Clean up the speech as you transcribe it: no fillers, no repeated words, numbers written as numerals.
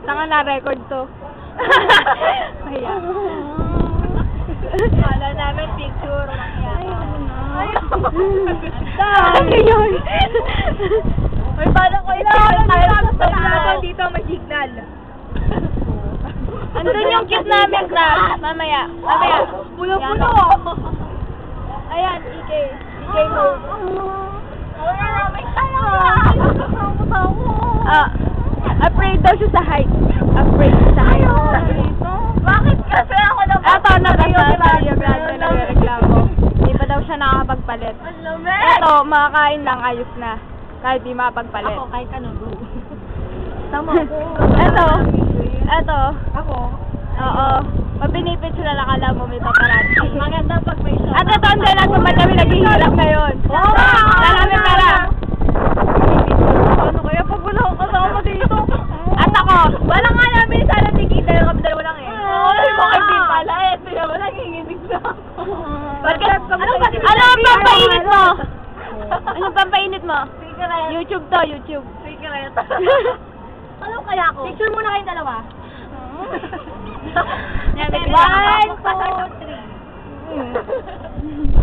Saka na-record to. Kaya. Kala namin picture. Ano yun? Ay, paano ko tayo dito may signal. Andun yung cute namin na. Mamaya. Pulo-pulo. Ayan, EK mode. May tayo. Afraid daw siya sa height. Afraid sa height. Bakit kasi ako na Eto, nagsasayo grado na reklamo. Hindi pa daw siya nakakapagpalit. Eto, makakain lang, ayos na. Kahit di makapagpalit. Ako, kahit ano, do. Tama ko. Eto. Ako? Oo. Pag pinipicture na nakala mo may paparazzi. Maganda pag may shot. At ito, hindi lang kung ba't kami naghihirap ngayon. Oo! Marami pera. Ano kaya pag wala akong kasama dito? At ako, Wala nga namin sana tikita yung kami dalawa lang eh. Ay, mga hindi pala eh. Tignan mo, nanginginig na ako. Ano ang pampainit mo? Ano ang pampainit mo? Secret. YouTube to, YouTube. Secret. Ano kaya ako? Picture muna kayong dalawa. 1, 2, 3.